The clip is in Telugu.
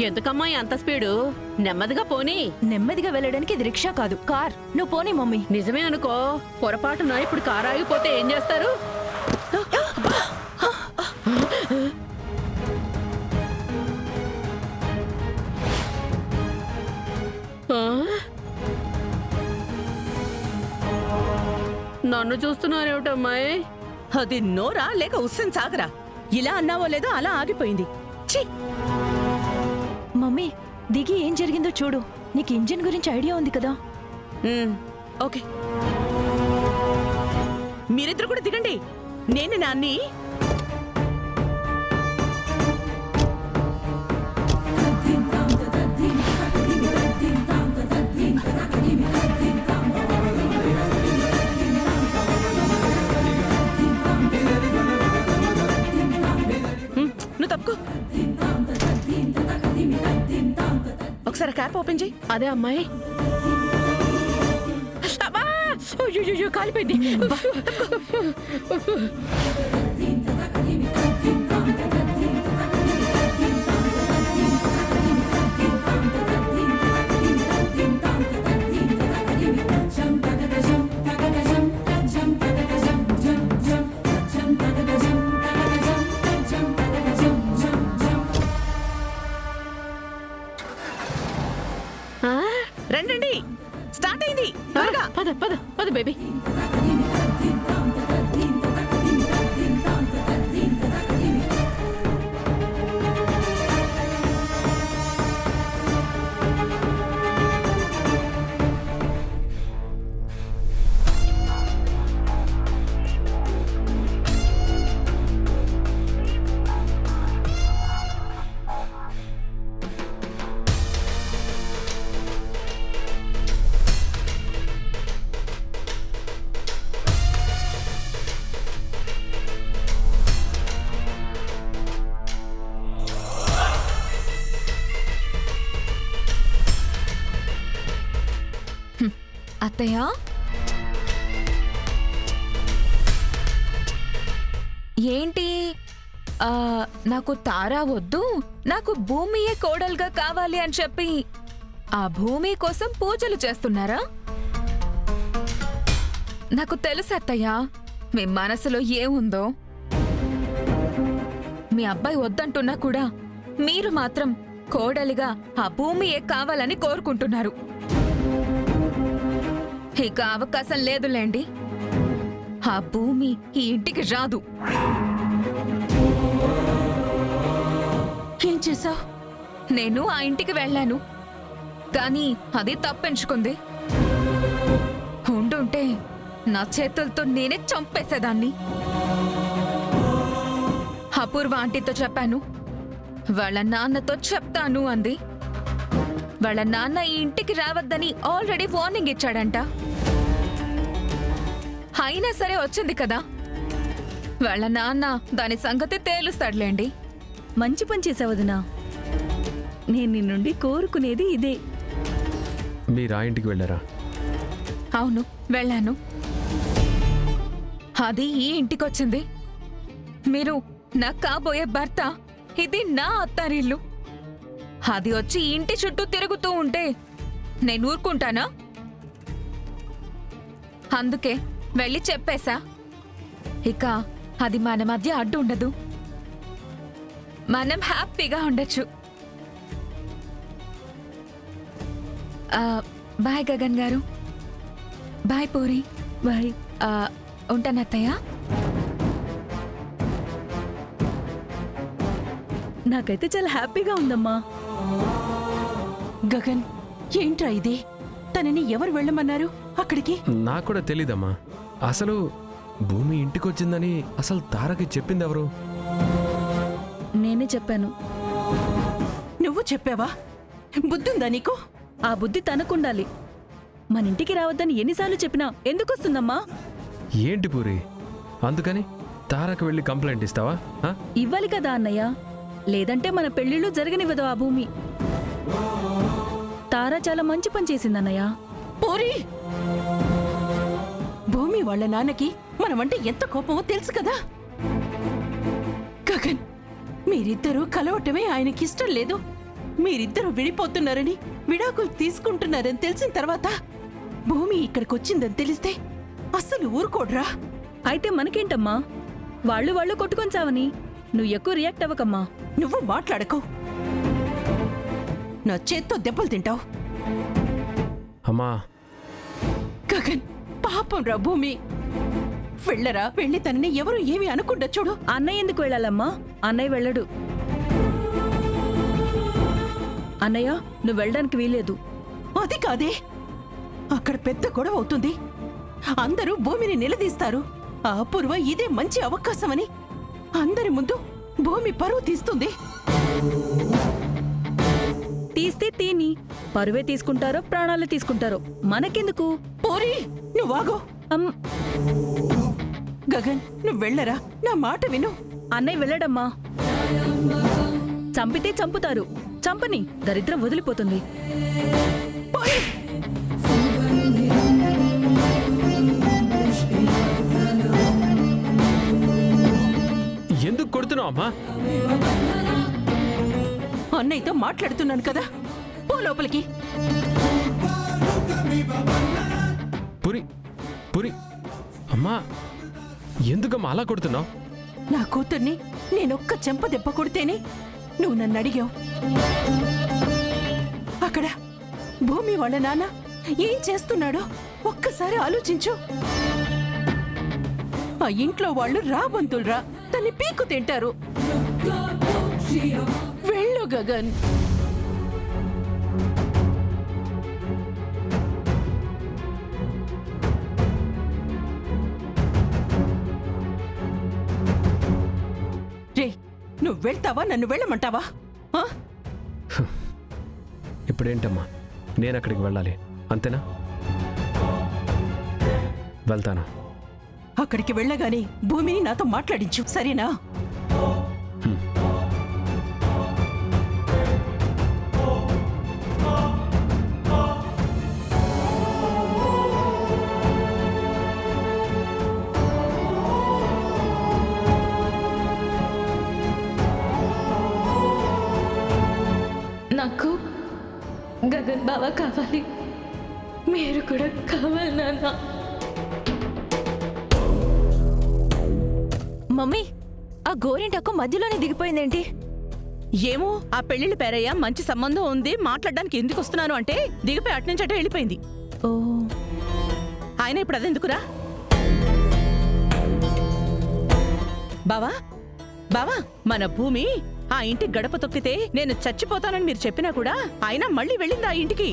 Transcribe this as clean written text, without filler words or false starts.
ఎందుకమ్మా అంత స్పీడు? నెమ్మదిగా పోనీ. నెమ్మదిగా వెళ్ళడానికి ఇది రిక్షా కాదు, కార్. నువ్వు పోనీ మమ్మీ. నిజమే అనుకో, పొరపాటున ఇప్పుడు కారు ఆగిపోతే ఏం చేస్తారు? నన్ను చూస్తున్నారేమిటమ్మాయి? అది నోరా లేక ఉస్సెన్ సాగరా? ఇలా అన్నావో లేదో అలా ఆగిపోయింది. ఛీ! మమ్మీ దిగి ఏం జరిగిందో చూడు. నీకు ఇంజిన్ గురించి ఐడియా ఉంది కదా? ఓకే, మీరిద్దరు కూడా దిగండి. నేను నాన్ని నువ్వు తప్పుకో. ఒకసారి క్యాప్ ఓపెన్ చేయి. అదే అమ్మాయి. అయ్యో కాలిపోయింది. రండి, స్టార్ట్ అయింది. త్వరగా పద పద పద బేబీ. అత్తయ్య, ఏంటి నాకు తారా వద్దు, నాకు భూమియే కోడలుగా కావాలి అని చెప్పి ఆ భూమి కోసం పూజలు చేస్తున్నారా? నాకు తెలుసు అత్తయ్య మీ మనసులో ఏముందో. మీ అబ్బాయి వద్దంటున్నా కూడా మీరు మాత్రం కోడలిగా ఆ భూమియే కావాలని కోరుకుంటున్నారు. ఇక అవకాశం లేదులేండి. ఆ భూమి ఈ ఇంటికి రాదు. ఏం చేశావు? నేను ఆ ఇంటికి వెళ్ళాను, కానీ అది తప్పించుకుంది. ఉండుంటే నా చేతులతో నేనే చంపేసేదాన్ని. అపూర్వ ఆంటీతో చెప్పాను, వాళ్ళ నాన్నతో చెప్తాను అంది. వాళ్ళ నాన్న ఈ ఇంటికి రావద్దని ఆల్రెడీ వార్నింగ్ ఇచ్చాడంట. అయినా సరే వచ్చింది కదా. వాళ్ళ నాన్న దాని సంగతి తేలుస్తాడులేండి. మంచి పని చేసావదినా. నేను నీ నుండి కోరుకునేది ఇదే. మీరు ఆ ఇంటికి వెళ్ళారా? అవును, వెళ్ళాను. అది ఈ ఇంటికొచ్చింది. మీరు నా కాబోయే భర్త, ఇది నా అత్తారిల్లు. అది వచ్చి ఇంటి చుట్టూ తిరుగుతూ ఉంటే నేను ఊరుకుంటానా? అందుకే వెళ్ళి చెప్పేశా. ఇక అది మన మధ్య అడ్డు ఉండదు. మనం హ్యాపీగా ఉండొచ్చు. బాయ్ గగన్ గారు. బాయ్ పూరి. బాయ్. ఉంటానత్తయ్య. నాకైతే చాలా హ్యాపీగా ఉందమ్మా. గగన్, ఏంట్రా ఇది? తనని ఎవరు వెళ్ళమన్నారు అక్కడికి? నాకు కూడా తెలీదమ్మా. అసలు భూమి ఇంటికొచ్చిందని అసలు తారకి చెప్పింది ఎవరు? నేనే చెప్పాను. నువ్వు చెప్పావా? బుద్ధుందా నీకు? ఆ బుద్ధి తనకుండాలి. మన ఇంటికి రావద్దని ఎన్నిసార్లు చెప్పినా ఎందుకొస్తుందమ్మా? ఏంటి పూరి, అందుకని తారకి వెళ్ళి కంప్లైంట్ ఇస్తావా? ఇవ్వాలి కదా అన్నయ్య, లేదంటే మన పెళ్లిళ్ళు జరగనివ్వదు ఆ భూమి. తారా చాలా మంచి పని చేసిందన్నయ్య. పూరి, భూమి వాళ్ళ నాన్నకి మనమంటే ఎంత కోపమో తెలుసు కదా. గగన్, మీరిద్దరూ కలవటమే ఆయనకిష్టం లేదు. మీరిద్దరూ విడిపోతున్నారని, విడాకులు తీసుకుంటున్నారని తెలిసిన తర్వాత భూమి ఇక్కడికొచ్చిందని తెలిస్తే అస్సలు ఊరుకోడ్రా. అయితే మనకేంటమ్మా, వాళ్ళు కొట్టుకొని చావని. నువ్వు ఎక్కువ రియాక్ట్ అవ్వకమ్మా. నువ్వు మాట్లాడకు, నా చేత్తో దెబ్బలు తింటావు. అమ్మా గగన్, పాపం రా భూమి. వెళ్ళరా, వెళ్ళి తనని ఎవరు ఏమి అనుకుంటా చూడు. అన్నయ్య ఎందుకు వెళ్ళాలమ్మా? అన్నయ్య వెళ్ళడు. అన్నయ్య, నువ్వు వెళ్ళడానికి వీలేదు. అది కాదే, అక్కడ పెద్ద గొడవ అవుతుంది. అందరూ భూమిని నిలదీస్తారు. ఆ అపూర్వ ఇదే మంచి అవకాశమని అందరి ముందు భూమి పరువు తీస్తుంది. తీస్తే తీని, పరువే తీసుకుంటారో ప్రాణాలు తీసుకుంటారో మనకెందుకు? పోరి, నువ్వాగో. అమ్, గగన్, నువ్వు వెళ్ళరా, నా మాట విను. అన్నయ్య వెళ్ళడమ్మా. చంపితే చంపుతారు, చంపని, దరిద్రం వదిలిపోతుంది. పోరి. ఎందుకు కొడుతున్నావు అమ్మా? అన్నయ్యతో మాట్లాడుతున్నాను కదా, పో లోపలికి. పురి పురి అమ్మా, ఎందుకమ్మా అలా కొడుతున్నావు? నా కూతుర్ని నేనొక్క చెంప దెబ్బ కొడితేనే నువ్వు నన్ను అడిగావు. అక్కడ భూమి వాళ్ళ నాన్న ఏం చేస్తున్నాడో ఒక్కసారి ఆలోచించు. ఆ ఇంట్లో వాళ్ళు రాబంతులురా, తన్ని పీకు తింటారు. వెళ్ళు గగన్. రే, నువ్వు వెళ్తావా, నన్ను వెళ్ళమంటావా? ఆ? ఇప్పుడేంటమ్మా, నేను అక్కడికి వెళ్ళాలి అంతేనా? వెళ్తాను. అక్కడికి వెళ్ళగానే భూమిని నాతో మాట్లాడించు, సరేనా? నాకు గగన్ బావ కావాలి, మీరు కూడా కావాలి నాన్న. మమ్మీ, ఆ గోరింటకు మధ్యలోనే దిగిపోయిందేంటి? ఏమో, ఆ పెళ్లిళ్ళ పేరయ్య మంచి సంబంధం ఉంది, మాట్లాడడానికి ఎందుకు వస్తున్నాను అంటే దిగిపోయి అట్నుంచట వెళ్ళిపోయింది. ఓ, ఆయన ఇప్పుడు అదెందుకురా? బావా బావా, మన భూమి ఆ ఇంటి గడప తొక్కితే నేను చచ్చిపోతానని మీరు చెప్పినా కూడా ఆయన మళ్ళీ వెళ్ళింది ఆ ఇంటికి.